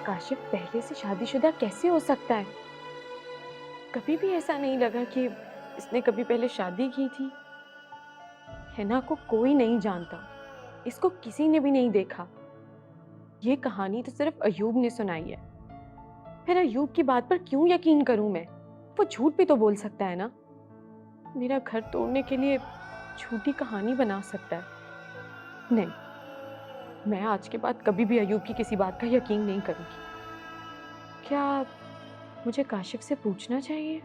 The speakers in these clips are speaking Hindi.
काशिफ पहले से शादीशुदा कैसे हो सकता है? कभी भी ऐसा नहीं लगा कि इसने कभी पहले शादी की थी। हिना को कोई नहीं जानता, इसको किसी ने भी नहीं देखा। ये कहानी तो सिर्फ अयूब ने सुनाई है। फिर अयूब की बात पर क्यों यकीन करूं मैं? वो झूठ भी तो बोल सकता है ना। मेरा घर तोड़ने के लिए झूठी कहानी बना सकता है। नहीं, मैं आज के बाद कभी भी अयूब की किसी बात का यकीन नहीं करूंगी। क्या मुझे काशिफ से पूछना चाहिए?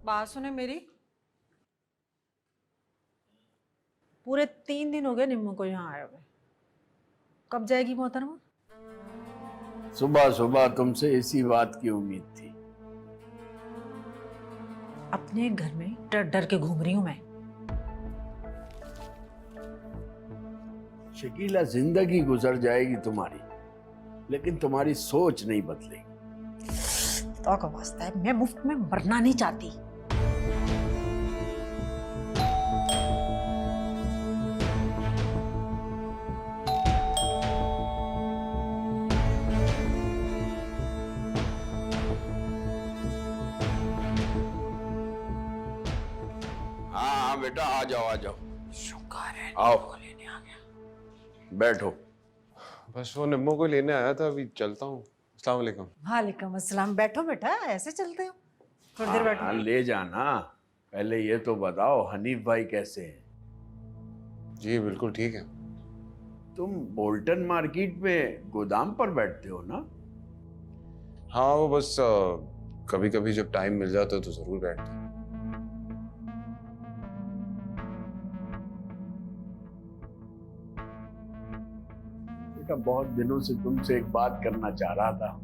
बात सुने मेरी। पूरे 3 दिन हो गए निम्मू को यहाँ आए हुए। कब जाएगी मोहतरमा? सुबह सुबह तुमसे इसी बात की उम्मीद थी। अपने घर में डर डर के घूम रही हूँ मैं। शकीला, जिंदगी गुजर जाएगी तुम्हारी, लेकिन तुम्हारी सोच नहीं बदलेगी। तो का वास्ता है, मैं मुफ्त में मरना नहीं चाहती। हाँ हाँ बेटा, आ जाओ आ जाओ। शुक्र है आओ। निम्मू को लेने आ गया। बैठो। बस वो निम्मो को लेने आया था, अभी चलता हूँ। अस्सलाम वालेकुम। वालेकुम अस्सलाम। बैठो बेटा, ऐसे चलते हो? थोड़ी देर हाँ, बैठो। ले जाना। पहले ये तो बताओ, हनीफ भाई कैसे हैं? जी बिल्कुल ठीक है। तुम बोल्टन मार्केट में गोदाम पर बैठते हो ना? हाँ वो बस कभी कभी जब टाइम मिल जाता है तो जरूर बैठते हैं। बेटा, बहुत दिनों से तुमसे एक बात करना चाह रहा था।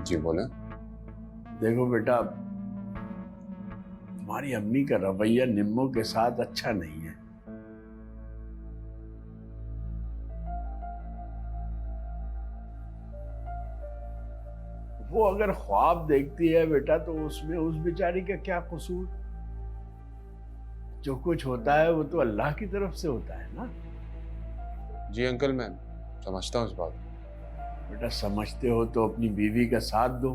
जी बोले। देखो बेटा, तुम्हारी अम्मी का रवैया निम्मो के साथ अच्छा नहीं है। वो अगर ख्वाब देखती है बेटा, तो उसमें उस बेचारी का क्या कसूर? जो कुछ होता है वो तो अल्लाह की तरफ से होता है ना। जी अंकल, मैं समझता हूँ इस बात को। बेटा, समझते हो तो अपनी बीवी का साथ दो।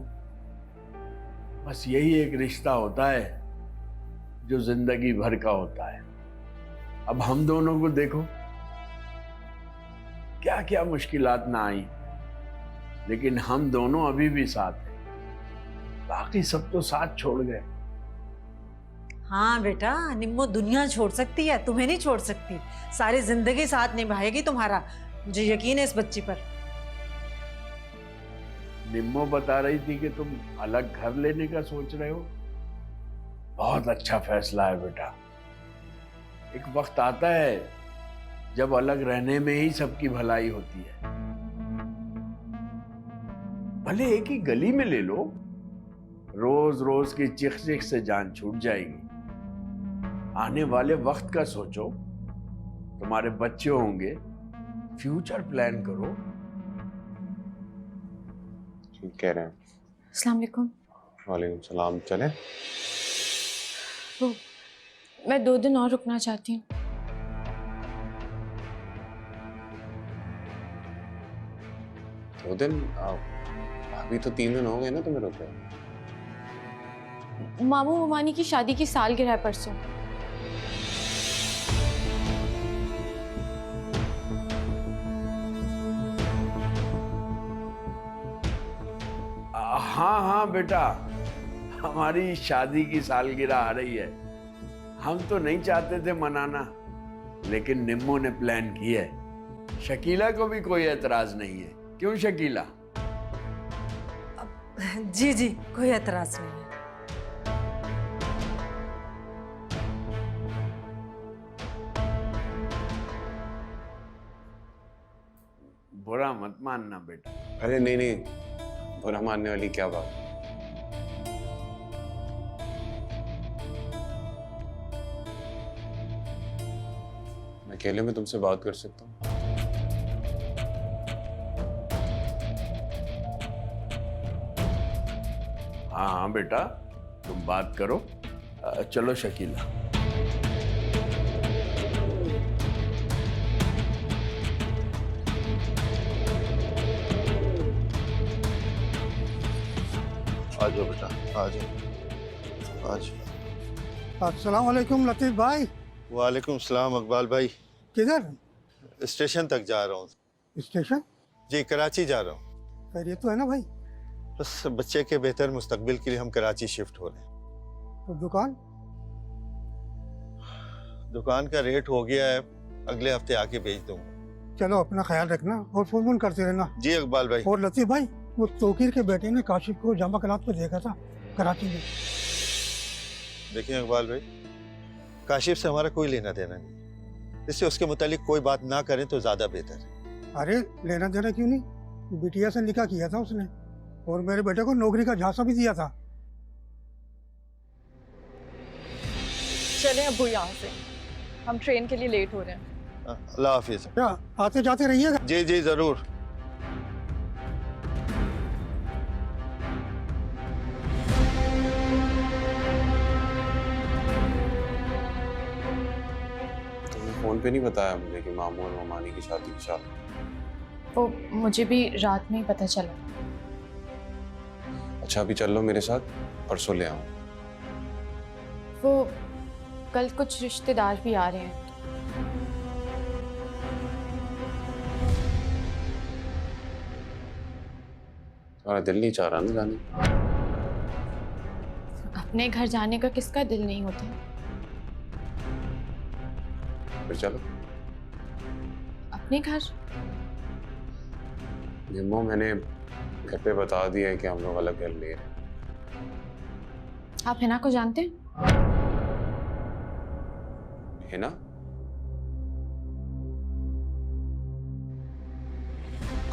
बस यही एक रिश्ता होता है जो जिंदगी भर का होता है। अब हम दोनों को देखो, क्या क्या मुश्किलात ना आई, लेकिन हम दोनों अभी भी साथ हैं। बाकी सब तो साथ छोड़ गए। हाँ बेटा, निम्मू दुनिया छोड़ सकती है, तुम्हें नहीं छोड़ सकती। सारी जिंदगी साथ निभाएगी तुम्हारा, मुझे यकीन है इस बच्ची पर। निम्मो बता रही थी कि तुम अलग घर लेने का सोच रहे हो। बहुत अच्छा फैसला है बेटा। एक वक्त आता है जब अलग रहने में ही सबकी भलाई होती है। भले एक ही गली में ले लो, रोज रोज की चिख चिख से जान छूट जाएगी। आने वाले वक्त का सोचो, तुम्हारे बच्चे होंगे, फ्यूचर प्लान करो। ठीक कह रहे हैं। अस्सलाम वालेकुम। वालेकुम सलाम। चले? वो मैं 2 दिन और रुकना चाहती हूँ। दो दिन? अभी तो 3 दिन हो गए ना तुम्हें रुके। मामू मामानी की शादी की सालगिरह है परसों। हाँ हाँ बेटा, हमारी शादी की सालगिरह आ रही है। हम तो नहीं चाहते थे मनाना, लेकिन निम्मो ने प्लान की है। शकीला को भी कोई एतराज नहीं है। क्यों शकीला? जी जी, कोई एतराज नहीं है। बुरा मत मानना बेटा। अरे नहीं नहीं, बुरा मानने वाली क्या बात। मैं अकेले में तुमसे बात कर सकता हूँ? हाँ हाँ बेटा, तुम बात करो। चलो शकीला। आ जाओ बेटा, आ जाओ, आ जाओ। अस्सलाम वालेकुम लतीफ़ भाई। वालेकुम सलाम अकबाल भाई। किधर? स्टेशन तक जा रहा हूँ स्टेशन? जी, कराची जा रहा हूँ। खैरियत तो है ना भाई? बस बच्चे के बेहतर मुस्तकबिल के लिए हम कराची शिफ्ट हो रहे हैं। तो दुकान? दुकान का रेट हो गया है, अगले हफ्ते आके भेज दूंगा। चलो अपना ख्याल रखना और फोन करते रहना। जी अकबाल भाई। और लतीफ़ भाई, वो तोकीर के बेटे ने काशिफ को जामा कलात पे देखा था कराची में। देखिए अकबाल भाई, काशिफ से हमारा कोई लेना देना नहीं, इससे उसके मुतालिक कोई बात ना करें तो ज्यादा बेहतर है। अरे लेना देना क्यों नहीं, बिटिया से निकाह किया था उसने और मेरे बेटे को नौकरी का झांसा भी दिया था। चलें अब्बू यहाँ से, हम ट्रेन के लिए लेट हो रहे हैं। अल्लाह हाफिज। क्या आते जाते रहिएगा। जी जी जरूर। तुमने फोन पे नहीं बताया मुझे कि मामू और मामानी की शादी की शादी? वो मुझे भी रात में ही पता चला। अच्छा अभी चल लो मेरे साथ, परसों ले आऊँ। वो कल कुछ रिश्तेदार भी आ रहे हैं। तुम्हारा दिल नहीं चाह रहा ना जाने? अपने घर जाने का किसका दिल नहीं होता? फिर चलो। अपने घर? निम्मो, मैंने घर पे बता दिया है कि हम लोग अलग घर ले रहे हैं। आप हिना को जानते हैं? है ना?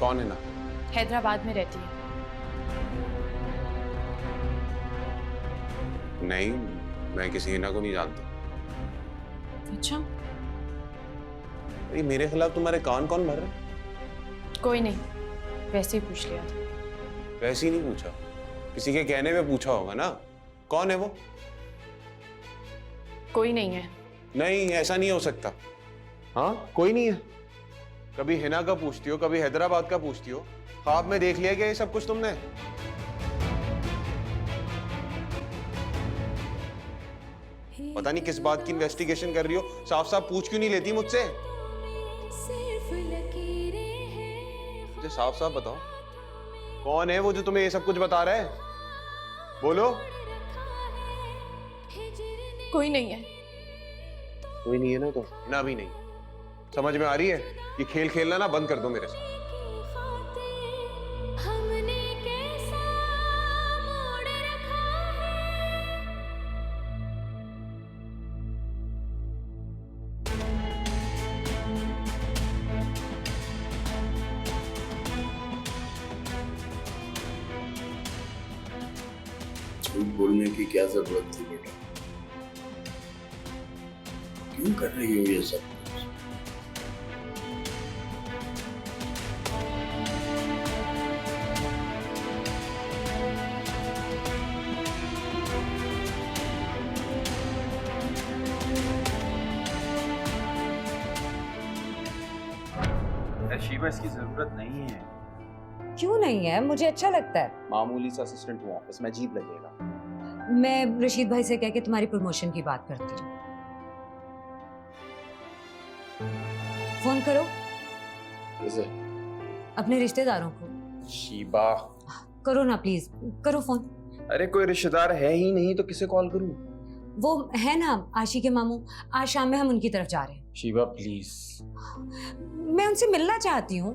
कौन है ना? हैदराबाद में रहती है। नहीं, मैं किसी हिना को नहीं जानता। अच्छा, ये मेरे खिलाफ तुम्हारे कान कौन भर रहे? कोई नहीं, वैसे ही पूछ लिया था। वैसे ही नहीं पूछा, किसी के कहने पे पूछा होगा ना। कौन है वो? कोई नहीं है। नहीं, ऐसा नहीं हो सकता। हाँ, कोई नहीं है। कभी हिना का पूछती हो, कभी हैदराबाद का पूछती हो। ख्वाब में देख लिया क्या ये सब कुछ तुमने? पता नहीं किस बात की इन्वेस्टिगेशन कर रही हो, साफ साफ पूछ क्यों नहीं लेती मुझसे? मुझे साफ साफ बताओ, कौन है वो जो तुम्हें ये सब कुछ बता रहा है? बोलो। कोई नहीं है। कोई नहीं है ना, तो हिना भी नहीं। समझ में आ रही है? ये खेल खेलना ना बंद कर दो मेरे साथ। झूठ बोलने की क्या जरूरत थी बेटा? क्यों कर रही हो ये सब कुछ? शीबा, इसकी जरूरत नहीं है। क्यों नहीं है? मुझे अच्छा लगता है। मामूली सा असिस्टेंट हूँ ऑफिस में, अजीब लगेगा। मैं रशीद भाई से कह के तुम्हारी प्रमोशन की बात करती हूँ। फोन करो किसे? अपने रिश्तेदारों को। शीबा, करो ना प्लीज, करो फोन। अरे कोई रिश्तेदार है ही नहीं तो किसे कॉल करूँ? वो है ना आशी के मामू, आज शाम में हम उनकी तरफ जा रहे हैं। शीबा प्लीज। मैं उनसे मिलना चाहती हूँ।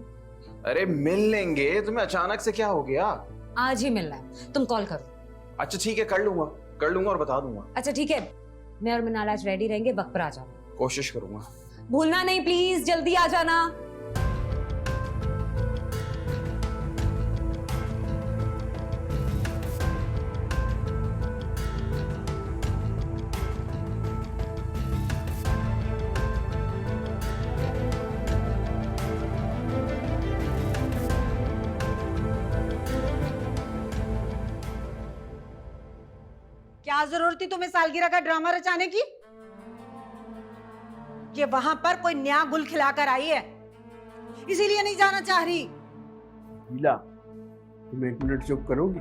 अरे मिल लेंगे, तुम्हें अचानक से क्या हो गया? आज ही मिलना है, तुम कॉल करो। अच्छा ठीक है, कर लूंगा और बता दूंगा। अच्छा ठीक है, मैं और मिनाल आज रेडी रहेंगे, वक्त पर आ जाओ। कोशिश करूंगा। भूलना नहीं प्लीज, जल्दी आ जाना। क्या जरूरत थी तुम्हें सालगिरह का ड्रामा रचाने की? ये वहां पर कोई नया गुल खिलाकर आई है, इसीलिए नहीं जाना चाह रही। हीला, तुम 1 मिनट चुप करोगी?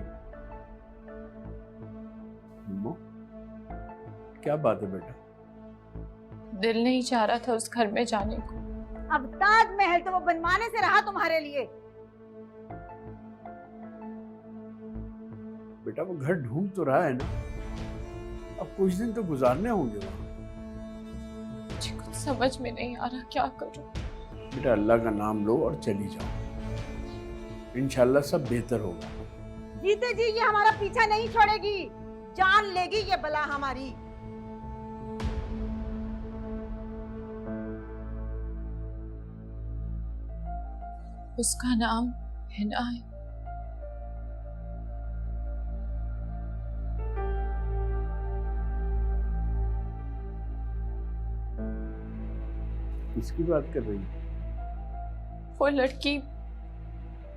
निम्मो, क्या बात है बेटा? दिल नहीं चाह रहा था उस घर में जाने को। अब ताजमहल तो वो बनवाने से रहा तुम्हारे लिए। बेटा वो घर ढूंढ तो रहा है ना, अब कुछ दिन तो गुजारने होंगे वहां। मुझे कुछ समझ में नहीं आ रहा क्या करूं। बेटा अल्लाह का नाम लो और चली जाओ, इंशाल्लाह सब बेहतर होगा। जीते जी ये हमारा पीछा नहीं छोड़ेगी, जान लेगी ये बला हमारी। उसका नाम हिना है। किसकी बात कर रही है? वो लड़की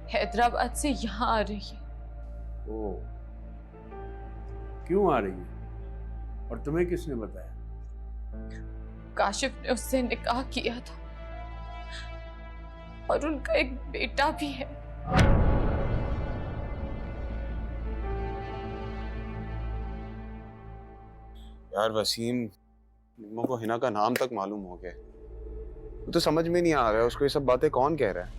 हैदराबाद से यहाँ आ रही है। ओ, क्यों आ रही है और तुम्हें किसने बताया? काशिफ ने उससे निकाह किया था और उनका एक बेटा भी है। यार वसीम, निम्मो को हिना का नाम तक मालूम हो गया। वो तो समझ में नहीं आ रहा है उसको ये सब बातें कौन कह रहा है।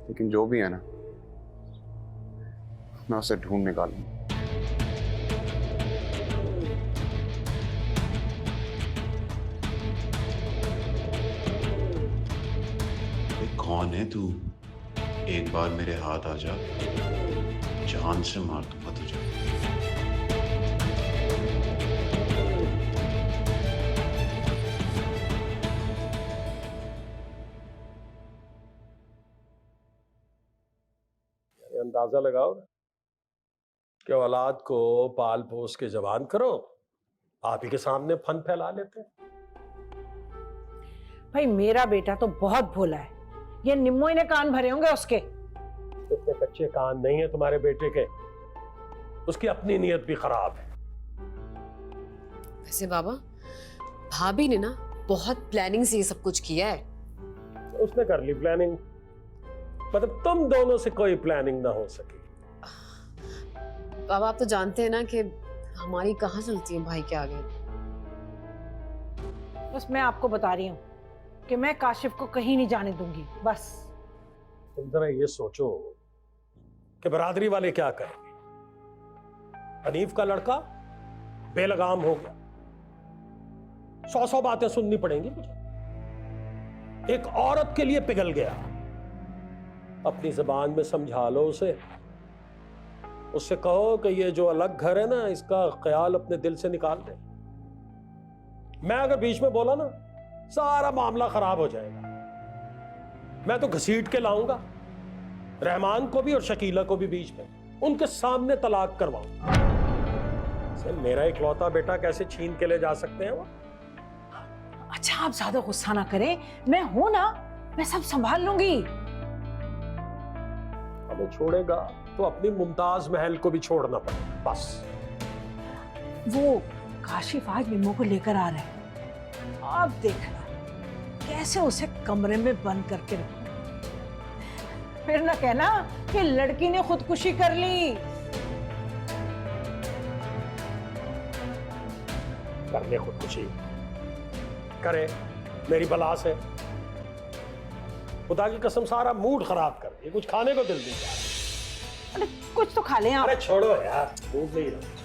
लेकिन जो भी है ना, मैं उसे ढूंढ निकालूं। कौन है तू? एक बार मेरे हाथ आ जा, जान से मार दूंगा तुझे। अंदाजा लगाओ ना कि औलाद को पाल पोस के जवान करो, आप ही के सामने फन फैला लेते हैं। भाई मेरा बेटा तो बहुत भोला है, ये निम्मो ने कान भरे होंगे उसके। इतने कच्चे कान नहीं है तुम्हारे बेटे के, उसकी अपनी नीयत भी खराब है। वैसे बाबा, भाभी ने ना बहुत प्लानिंग से ये सब कुछ किया है। उसने कर ली प्लानिंग, मतलब तुम दोनों से कोई प्लानिंग ना हो सकी। बाबा आप तो जानते हैं ना कि हमारी कहाँ चलती है भाई के आगे। बस मैं आपको बता रही हूँ कि मैं काशिफ को कहीं नहीं जाने दूंगी, बस। तुम जरा ये सोचो कि बरादरी वाले क्या करेंगे। हनीफ का लड़का बेलगाम हो गया, 100 बातें सुननी पड़ेंगी मुझे। एक औरत के लिए पिघल गया, अपनी जबान में समझा लो उसे। उससे कहो कि ये जो अलग घर है ना, इसका ख्याल अपने दिल से निकाल दे। मैं अगर बीच में बोला ना, सारा मामला खराब हो जाएगा। मैं तो घसीट के लाऊंगा रहमान को भी और शकीला को भी बीच में, उनके सामने तलाक करवाऊंगा। मेरा इकलौता बेटा कैसे छीन के ले जा सकते हैं वो? अच्छा आप ज्यादा गुस्सा ना करें, मैं हूं ना, मैं सब संभाल लूंगी। हमें छोड़ेगा तो अपनी मुमताज महल को भी छोड़ना पड़ेगा, बस। वो काशिफ आज निम्मो को लेकर आ रहे हैं, आप देखना कैसे उसे कमरे में बंद करके रखो। फिर ना कहना कि लड़की ने खुदकुशी कर ली। करने खुदकुशी करे, मेरी बला से। खुदा की कसम सारा मूड खराब कर, ये कुछ खाने को दिल नहीं चाह रहा। अरे कुछ तो खा लें आप। अरे छोड़ो यार, मूड नहीं रहा।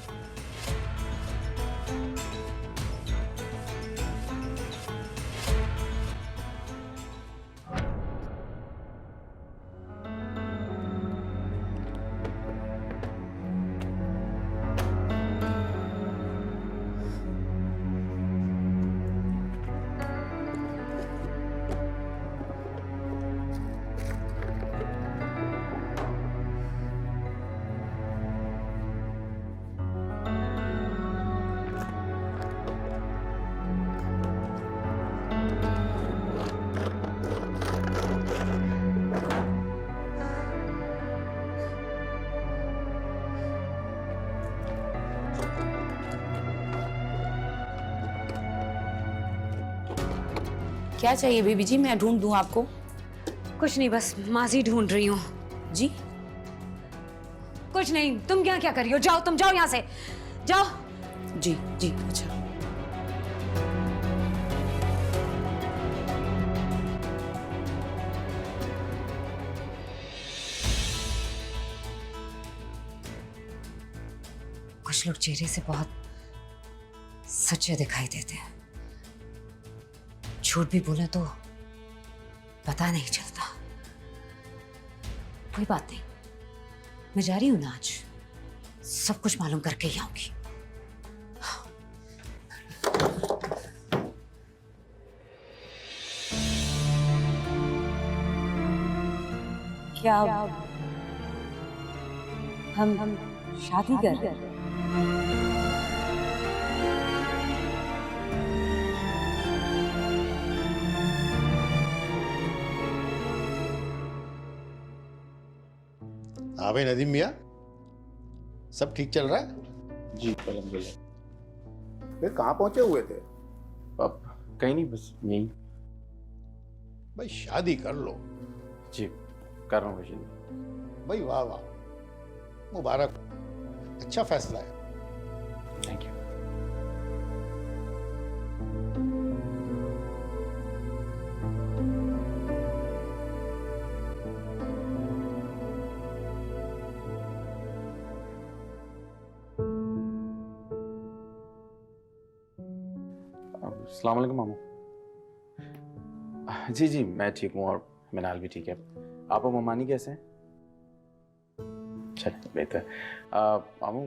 क्या चाहिए बीबी जी, मैं ढूंढ दूं आपको? कुछ नहीं, बस माजी ढूंढ रही हूँ। जी कुछ नहीं, तुम क्या क्या कर रही हो? जाओ, तुम जाओ यहाँ से, जाओ। जी जी, अच्छा। कुछ लोग चेहरे से बहुत सच्चे दिखाई देते हैं, झूठ भी बोले तो पता नहीं चलता। कोई बात नहीं, मैं जा रही हूं ना, आज सब कुछ मालूम करके ही आऊंगी। क्या हम शादी कर रहे हैं? हाँ भाई नदीम मियाँ, सब ठीक चल रहा है? जी अल्हम्दुलिल्लाह। फिर कहाँ पहुंचे हुए थे? अब कहीं नहीं, बस यहीं। भाई शादी कर लो। जी कर रहा हूँ भाई। भाई वाह वाह, मुबारक, अच्छा फैसला है। Thank you. अस्सलाम वालेकुम मामू। जी जी मैं ठीक हूँ और मिनाल भी ठीक है। आप और ममानी कैसे हैं? चल बेहतर। मामू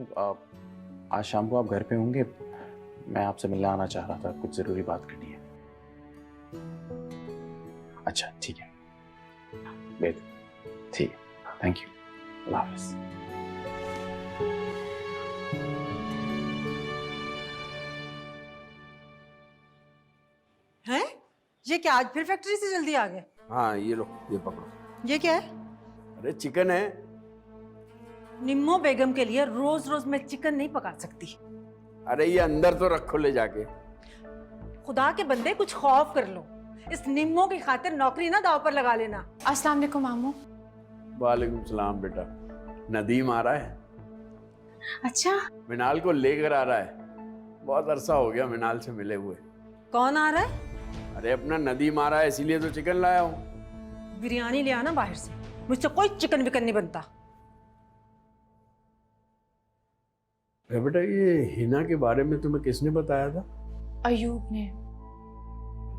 आज शाम को आप घर पे होंगे? मैं आपसे मिलने आना चाह रहा था, कुछ ज़रूरी बात करनी है। अच्छा ठीक है, बेहतर, ठीक है, थैंक यू, अल्लाह हाफ़िज़। हैं? ये क्या, आज फिर फैक्ट्री से जल्दी आ गए? हाँ ये लो, ये पकड़ो। ये क्या है? अरे चिकन है। निम्मो बेगम के लिए रोज रोज मैं चिकन नहीं पका सकती। अरे ये अंदर तो रखो ले जाके। खुदा के बंदे, कुछ खौफ कर लो। इस निम्मो की खातिर नौकरी ना दाव पर लगा लेना। अस्सलाम वालेकुम मामू। वालेकुम सलाम बेटा। नदीम आ रहा है, अच्छा, मिनाल को लेकर आ रहा है। बहुत अरसा हो गया मिनाल से मिले हुए। कौन आ रहा है? अरे अपना नदीम आ रहा है, इसीलिए तो चिकन लाया हूँ। बिरयानी ले आना बाहर से, मुझसे कोई चिकन विकन नहीं बनता। अरे बेटा ये हिना के बारे में तुम्हें किसने बताया था? अयूब ने।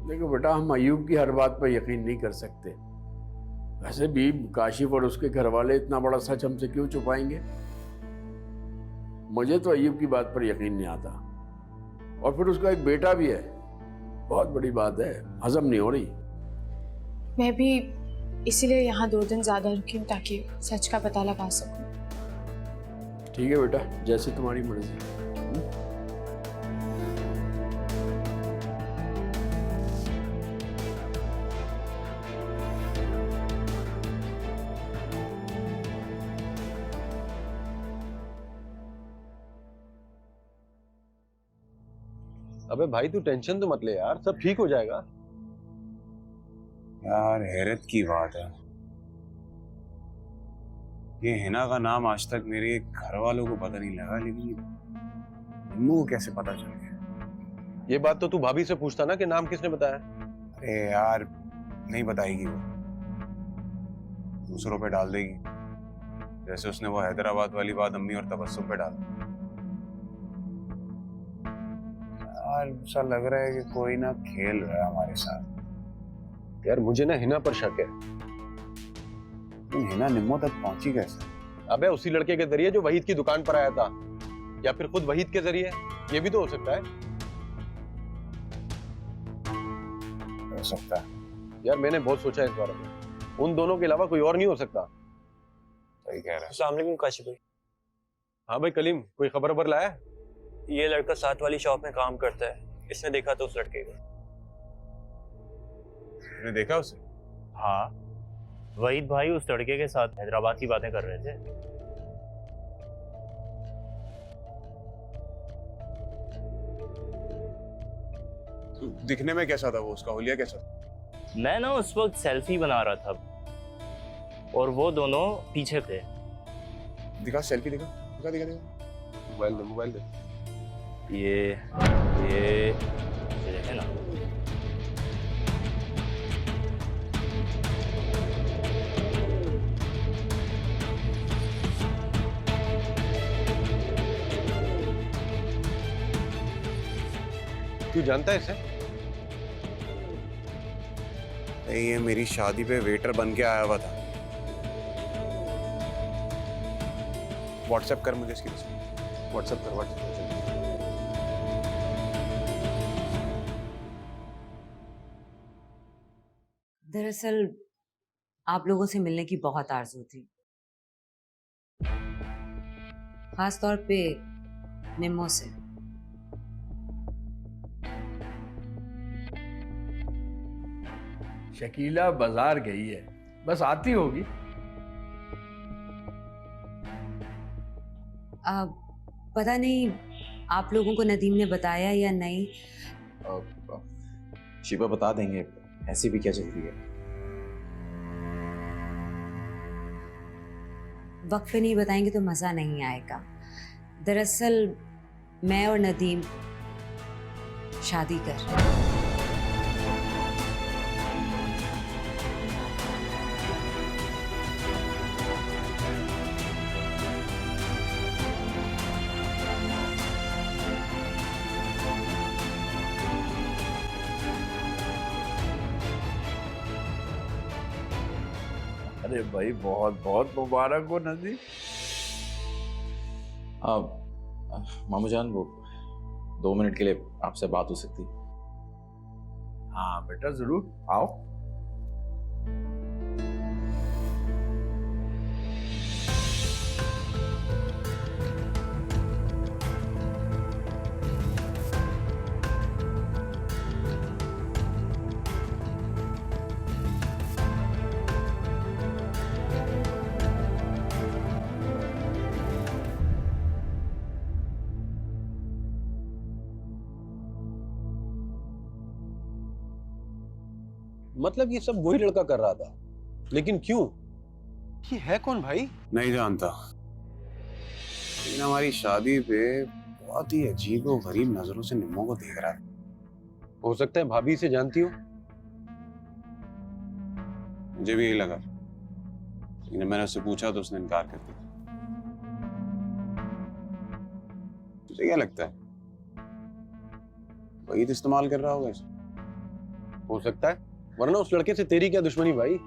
देखो बेटा, हम अयूब की हर बात पर यकीन नहीं कर सकते। वैसे भी काशिफ और उसके घर वाले इतना बड़ा सच हमसे क्यों छुपाएंगे? मुझे तो अयूब की बात पर यकीन नहीं आता। और फिर उसका एक बेटा भी है, बहुत बड़ी बात है, हजम नहीं हो रही। मैं भी इसीलिए यहाँ 2 दिन ज्यादा रुकी हूँ ताकि सच का पता लगा सकूं। ठीक है बेटा, जैसे तुम्हारी मर्जी। अबे भाई तू टेंशन तो मत ले यार, सब ठीक हो जाएगा। यार हैरत की बात है, ये हिना का नाम आज तक मेरे घर वालों को पता नहीं लगा, लेकिन निम्मू को कैसे पता चल गया? ये बात तो तू भाभी से पूछता ना कि नाम किसने बताया। अरे यार नहीं बताएगी वो, दूसरों पे डाल देगी, जैसे उसने वो हैदराबाद वाली बात अम्मी और तबस्सुम पे डाला। यार ऐसा लग रहा है कि कोई ना खेल रहा है हमारे साथ। यार मुझे ना हिना पर शक है। हिना निम्मो तक पहुंची कैसे? अबे उसी लड़के के जरिए जो वहीद की दुकान पर आया था, या फिर खुद वहीद के जरिए, ये भी तो हो सकता है। हो सकता है। यार मैंने बहुत सोचा है इस बारे में, उन दोनों के अलावा कोई और नहीं हो सकता। सही कह रहा है। अस्सलाम वालेकुम काशिफ भाई। हाँ भाई कलीम, कोई खबर वबर लाया? ये लड़का साथ वाली शॉप में काम करता है, इसने देखा था उस लड़के को। तूने देखा उसे? हाँ, वहीद भाई उस लड़के के साथ हैदराबाद की बातें कर रहे थे। दिखने में कैसा था वो, उसका हुलिया कैसा था? मैं ना उस वक्त सेल्फी बना रहा था और वो दोनों पीछे थे। दिखा सेल्फी, दिखा दिखा दिखा दिखा। मोबाइल दे, मोबाइल दे। ये देखे ना। तू जानता है इसे? ये मेरी शादी पे वेटर बन के आया हुआ था। व्हाट्सएप कर मुझे इसकी तस्वीर, व्हाट्सएप कर, व्हाट्सएप कर। दरअसल आप लोगों से मिलने की बहुत आरज़ू थी, खास तौर पे निम्मो से। शकीला बाजार गई है, बस आती होगी। पता नहीं आप लोगों को नदीम ने बताया या नहीं। शिबा बता देंगे, ऐसी भी क्या जरूरी है। वक्त पे नहीं बताएंगे तो मज़ा नहीं आएगा। दरअसल मैं और नदीम शादी कर रहे हैं। अरे भाई, बहुत बहुत मुबारक हो नदी। मामू जान, वो 2 मिनट के लिए आपसे बात हो सकती? हाँ बेटा, जरूर आओ। मतलब ये सब वही लड़का कर रहा था, लेकिन क्यों? ये है कौन भाई? नहीं जानता, लेकिन हमारी शादी पे बहुत ही अजीब और गरीब नजरों से निम्मो को देख रहा है। हो सकता है भाभी से जानती हो। मुझे भी यही लगा, लेकिन मैंने उससे पूछा तो उसने इनकार कर दिया। तुझे क्या लगता है, वही तो इस्तेमाल कर रहा होगा इसे? हो सकता है, वरना उस लड़के से तेरी क्या दुश्मनी भाई?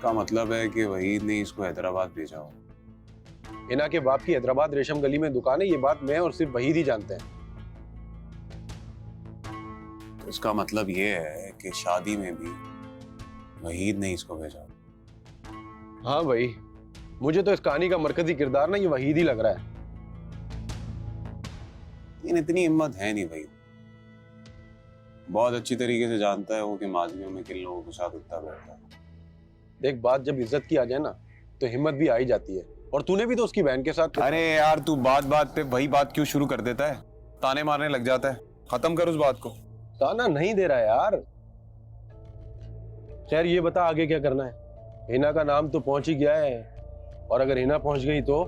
का मतलब है कि वहीद ने इसको हैदराबाद भेजा हो। हिना के बाप की हैदराबाद रेशम गली में दुकान है, ये बात मैं और सिर्फ वहीद ही जानते हैं। तो इसका मतलब ये है कि शादी में भी वहीद ने इसको भेजा। हाँ भाई, मुझे तो इस कहानी का मरकजी किरदार ना ये वहीद ही लग रहा है। लेकिन इतनी हिम्मत है नहीं भाई। बहुत अच्छी तरीके से जानता है वो कि माजलियों में किन लोगों के साथ उठता बैठता है। देख, बात जब इज्जत की आ जाए ना तो हिम्मत भी आ ही जाती है। और तूने भी तो उसकी बहन के साथ। अरे यार, तू बात बात पे वही बात क्यों शुरू कर देता है? ताने मारने लग जाता है। खत्म कर उस बात को। ताना नहीं दे रहा है यार। खैर, ये बता आगे क्या करना है? हिना का नाम तो पहुंच ही गया है, और अगर हिना पहुंच गई तो?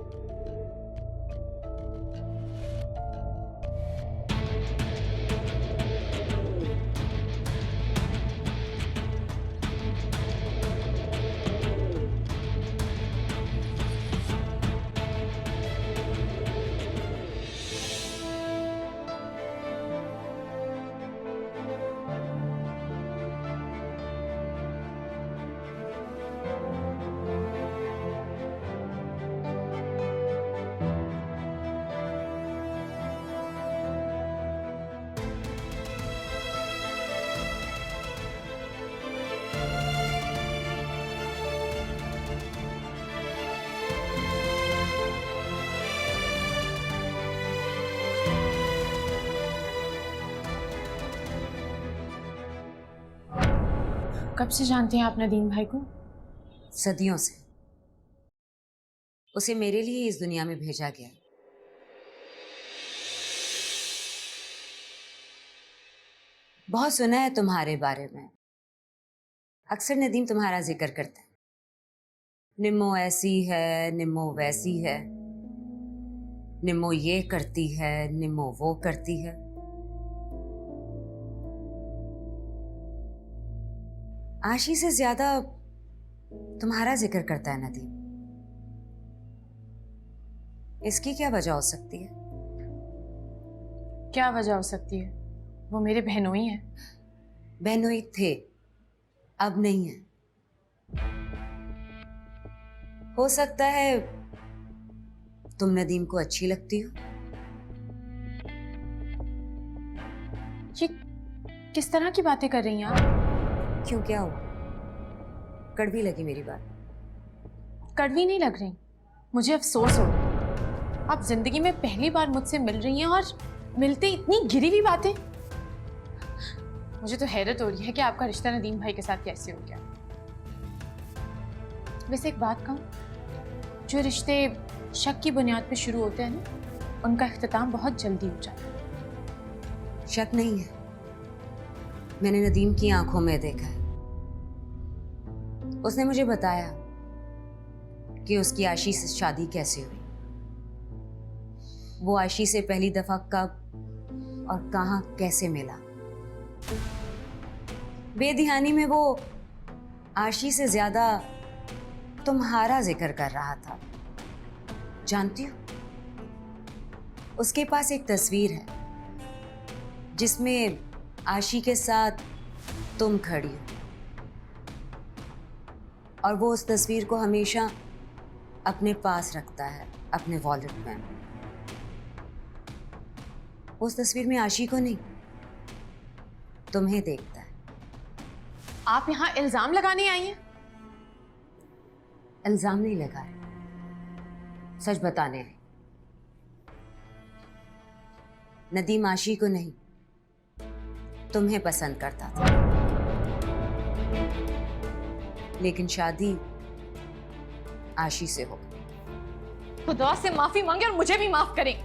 कब से जानते हैं आप नदीम भाई को? सदियों से। उसे मेरे लिए इस दुनिया में भेजा गया। बहुत सुना है तुम्हारे बारे में। अक्सर नदीम तुम्हारा जिक्र करता है, निम्मो ऐसी है, निम्मो वैसी है, निम्मो ये करती है, निम्मो वो करती है। आशी से ज्यादा तुम्हारा जिक्र करता है नदीम। इसकी क्या वजह हो सकती है? क्या वजह हो सकती है? वो मेरे बहनोई हैं। बहनोई थे, अब नहीं है। हो सकता है तुम नदीम को अच्छी लगती हो। ये किस तरह की बातें कर रही हैं आप? क्यों, क्या हुआ? कड़वी लगी मेरी बात? कड़वी नहीं लग रही, मुझे अफसोस हो रहा। आप जिंदगी में पहली बार मुझसे मिल रही हैं और मिलते इतनी गिरी हुई बातें। मुझे तो हैरत हो रही है कि आपका रिश्ता नदीम भाई के साथ कैसे हो गया। वैसे एक बात कहूं, जो रिश्ते शक की बुनियाद पे शुरू होते हैं ना, उनका इख्तिताम बहुत जल्दी हो जाता है। शक नहीं है, मैंने नदीम की आंखों में देखा है। उसने मुझे बताया कि उसकी आशी से शादी कैसे हुई, वो आशी से पहली दफा कब और कहां कैसे मिला। बेध्यानी में वो आशी से ज्यादा तुम्हारा जिक्र कर रहा था। जानती हो, उसके पास एक तस्वीर है जिसमें आशी के साथ तुम खड़ी हो, और वो उस तस्वीर को हमेशा अपने पास रखता है, अपने वॉलेट में। उस तस्वीर में आशी को नहीं, तुम्हें देखता है। आप यहाँ इल्जाम लगाने आई हैं? इल्जाम नहीं लगा है, सच बताने आई। नदीम आशी को नहीं, तुम्हें पसंद करता था, लेकिन शादी आशी से हो गई। खुदा से माफी मांगे और मुझे भी माफ करें।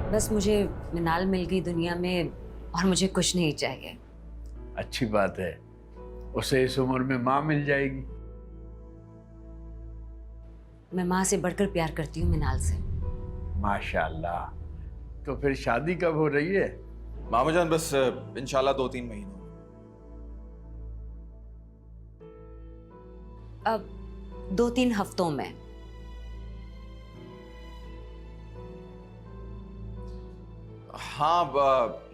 बस मुझे मिनाल मिल गई दुनिया में, और मुझे कुछ नहीं चाहिए। अच्छी बात है, उसे इस उम्र में माँ मिल जाएगी। मैं माँ से बढ़कर प्यार करती हूँ मिनाल से। माशाल्लाह। तो फिर शादी कब हो रही है? मामा जान बस इंशाल्लाह 2-3 महीनों। अब 2-3 हफ्तों में। हाँ,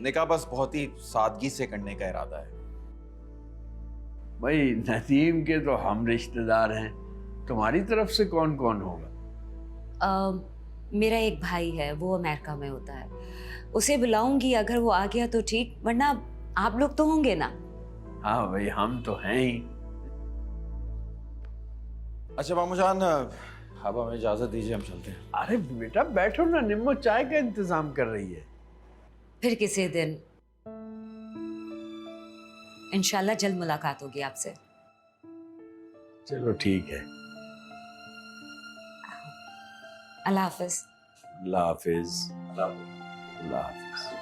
निकाह बस बहुत ही सादगी से करने का इरादा है। भाई नदीम के तो हम रिश्तेदार हैं, तुम्हारी तरफ से कौन कौन होगा? मेरा एक भाई है, वो अमेरिका में होता है, उसे बुलाऊंगी। अगर वो आ गया तो ठीक, वरना आप लोग तो होंगे ना? हाँ भाई, हम तो हैं ही। अच्छा मामू जान, अब हमें इजाजत दीजिए, हम चलते हैं। अरे बेटा बैठो ना, निम्मो चाय का इंतजाम कर रही है। फिर किसी दिन इंशाल्लाह जल्द मुलाकात होगी आपसे। चलो ठीक है। अल्लाह हाफिज। अल्लाह हाफिज। अल्लाह हाफिज।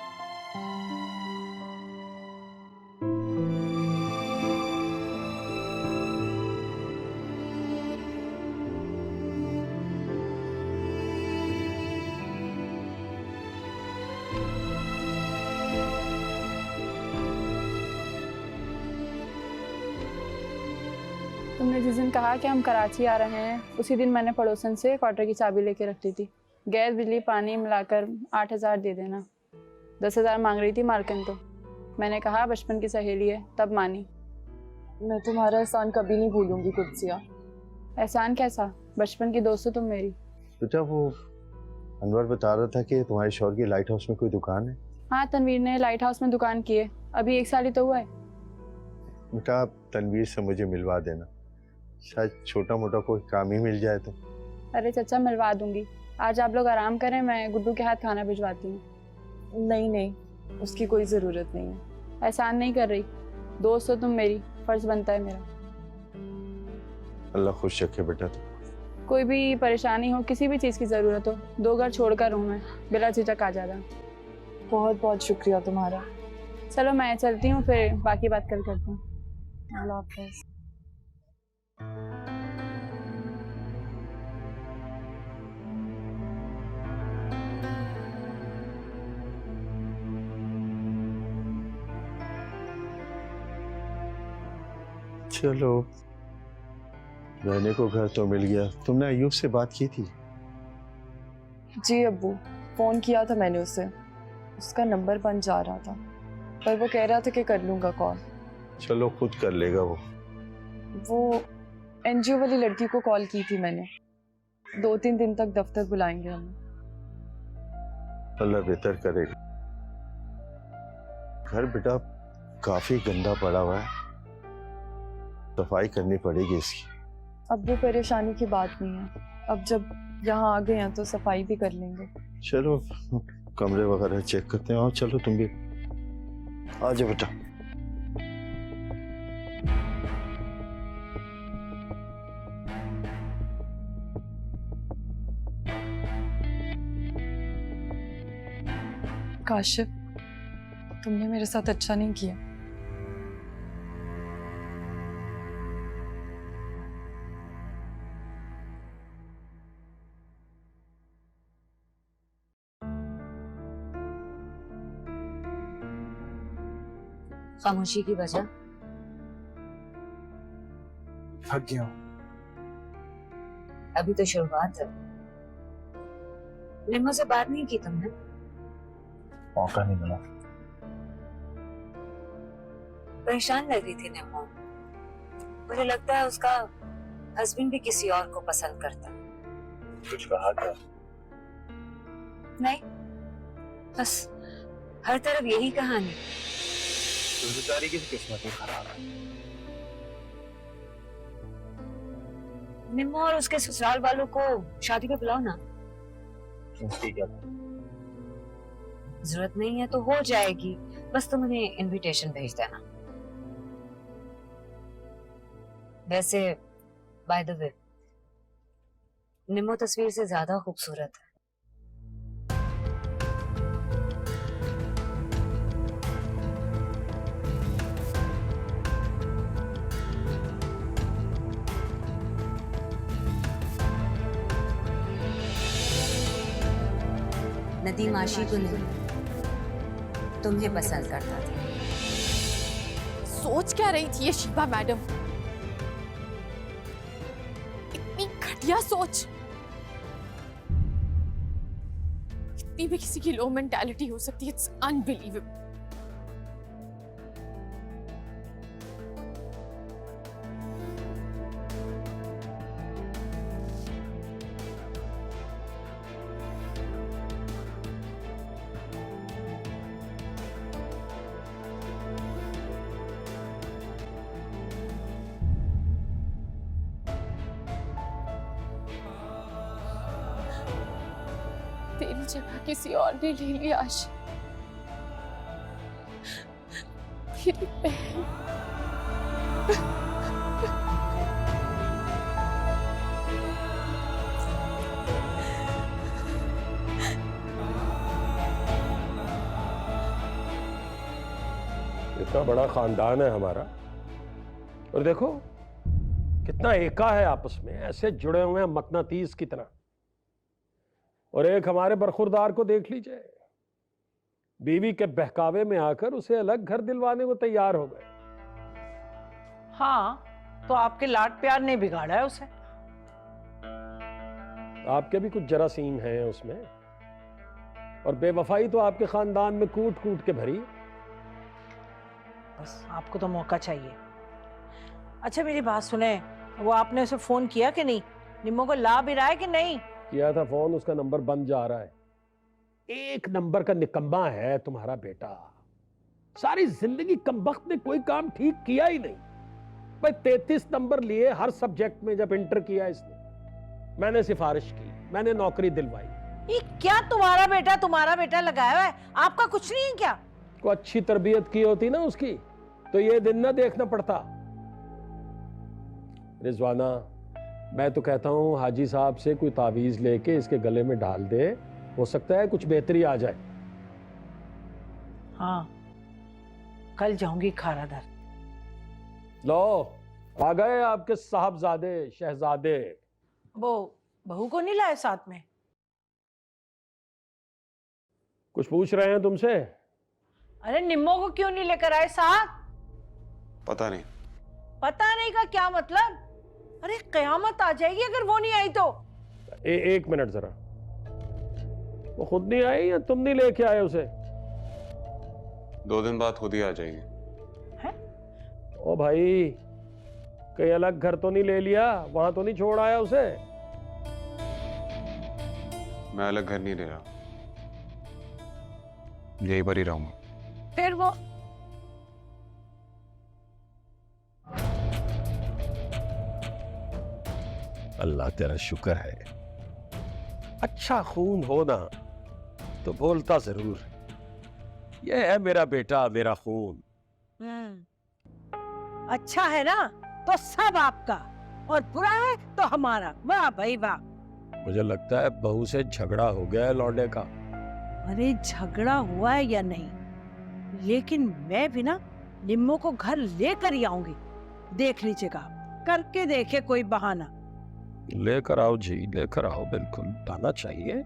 तुमने जिस दिन कहा कि हम कराची आ रहे हैं, उसी दिन मैंने पड़ोसन से क्वार्टर की चाबी लेके रख ली थी। गैस बिजली पानी मिलाकर 8,000 दे देना। 10,000 मांग रही थी मालकिन, तो मैंने कहा बचपन की सहेली है, तब मानी। मैं तुम्हारा एहसान कभी नहीं भूलूंगी कुदसिया। एहसान कैसा, बचपन की दोस्त हो तुम मेरी। बेटा वो अनवर बता रहा था कि तुम्हारे शौहर की लाइट हाउस में कोई दुकान है। हाँ, तनवीर ने लाइट हाउस में दुकान की है, अभी 1 साल ही तो हुआ है। बेटा तनवीर से मुझे मिलवा देना, शायद छोटा मोटा कोई काम ही मिल जाए तो। अरे चचा, मिलवा दूंगी, आज आप लोग आराम करें, मैं गुड्डू के हाथ खाना भिजवाती हूँ। नहीं नहीं, उसकी कोई ज़रूरत नहीं है। एहसान नहीं कर रही, दोस्त हो तुम मेरी, फर्ज बनता है मेरा। अल्लाह खुश रखे बेटा। कोई भी परेशानी हो, किसी भी चीज़ की ज़रूरत हो, 2 घर छोड़कर हूँ मैं, बिला झिझक आ जाना। बहुत बहुत शुक्रिया तुम्हारा। चलो मैं चलती हूँ, फिर बाकी बात कल करती हूँ। अल्लाह हाफ़िज़। चलो, रहने को घर तो मिल गया। तुमने अयूब से बात की थी? जी अब्बू, फ़ोन किया था मैंने उसे, उसका नंबर बन जा रहा था, पर वो कह रहा था कि कर लूँगा कॉल। चलो खुद कर लेगा वो एनजीओ वाली लड़की को कॉल की थी मैंने, 2-3 दिन तक दफ्तर बुलाएंगे हमें। अल्लाह बेहतर करेगा। घर बेटा काफी गंदा पड़ा हुआ है, सफाई करनी पड़ेगी इसकी। अब वो परेशानी की बात नहीं है, अब जब यहाँ आ गए हैं तो सफाई भी कर लेंगे। चलो कमरे वगैरह चेक करते हैं। और चलो तुम भी आ जाओ बेटा। काशिफ, तुमने मेरे साथ अच्छा नहीं किया। खामोशी की वजह? थक गया हूं। अभी तो शुरुआत है। निम्मो से बात नहीं की तुमने? मौका नहीं मिला। परेशान लग रही थी निम्मो। मुझे लगता है उसका हस्बैंड भी किसी और को पसंद करता है। कुछ कहा क्या? नहीं, बस हर तरफ यही कहानी। उस बेचारी की किस्मत ही खराब है। निम्मो और उसके ससुराल वालों को शादी पे बुलाओ ना। उसकी क्या जरूरत नहीं है तो हो जाएगी, बस तुम उन्हें इनविटेशन भेज देना। वैसे बाय द वे, निम्मो तस्वीर से ज्यादा खूबसूरत है। नदीम आशी को नहीं, तुम्हें पसंद करता था। सोच क्या रही थी ये शिबा मैडम? इतनी घटिया सोच! इतनी भी किसी की लो मेंटालिटी हो सकती है? It's unbelievable. तेरी जगह किसी और ने ले ली आशा। मेरी बहन। इतना बड़ा खानदान है हमारा, और देखो कितना एका है आपस में, ऐसे जुड़े हुए हैं मकनातीस की तरह। और एक हमारे बरखुरदार को देख लीजिए, बीवी के बहकावे में आकर उसे अलग घर दिलवाने को तैयार हो गए। हाँ, तो आपके लाड प्यार ने बिगाड़ा है उसे। आपके भी कुछ जरासीम हैं उसमें, और बेवफाई तो आपके खानदान में कूट कूट के भरी। बस आपको तो मौका चाहिए। अच्छा मेरी बात सुने, वो आपने उसे फोन किया कि नहीं? निम्मो को ला भी रहा है कि नहीं? किया था फोन, उसका नंबर बंद जा रहा है। एक नंबर का निकम्मा है तुम्हारा बेटा, सारी जिंदगी कमबख्त ने कोई काम ठीक किया ही नहीं। भाई 33 नंबर लिए हर सब्जेक्ट में जब इंटर किया इसने। मैंने सिफारिश की, मैंने नौकरी दिलवाई। ये क्या तुम्हारा बेटा लगाया हुआ है, आपका कुछ नहीं है क्या? को अच्छी तरबियत की होती ना उसकी तो ये दिन ना देखना पड़ता। रिजवाना, मैं तो कहता हूँ हाजी साहब से कोई तावीज लेके इसके गले में डाल दे, हो सकता है कुछ बेहतरी आ जाए। हाँ, कल जाऊंगी खारादर। लो, आ गए आपके साहबजादे शहजादे। वो बहू को नहीं लाए साथ में? कुछ पूछ रहे हैं तुमसे? अरे निम्मो को क्यों नहीं लेकर आए साथ? पता नहीं। पता नहीं का क्या मतलब? अरे कयामत आ जाएगी अगर वो नहीं आई तो। एक मिनट जरा, वो खुद नहीं आई या तुम नहीं लेके आए उसे? 2 दिन बाद खुद ही आ जाएगी। ओ भाई, कहीं अलग घर तो नहीं ले लिया, वहां तो नहीं छोड़ आया उसे? मैं अलग घर नहीं ले रहा, यही पर ही रहूंगा। फिर वो अल्लाह तेरा शुक्र है। अच्छा खून होना तो बोलता जरूर, ये है मेरा बेटा, मेरा खून। अच्छा है ना तो सब आपका, और बुरा है तो हमारा। वाह भाई वाह। मुझे लगता है बहू से झगड़ा हो गया है लौंडे का। अरे झगड़ा हुआ है या नहीं, लेकिन मैं भी ना निम्मो को घर लेकर ही आऊंगी। देख लीजिएगा, करके देखे कोई बहाना। लेकर आओ जी, लेकर आओ, बिल्कुल आना चाहिए।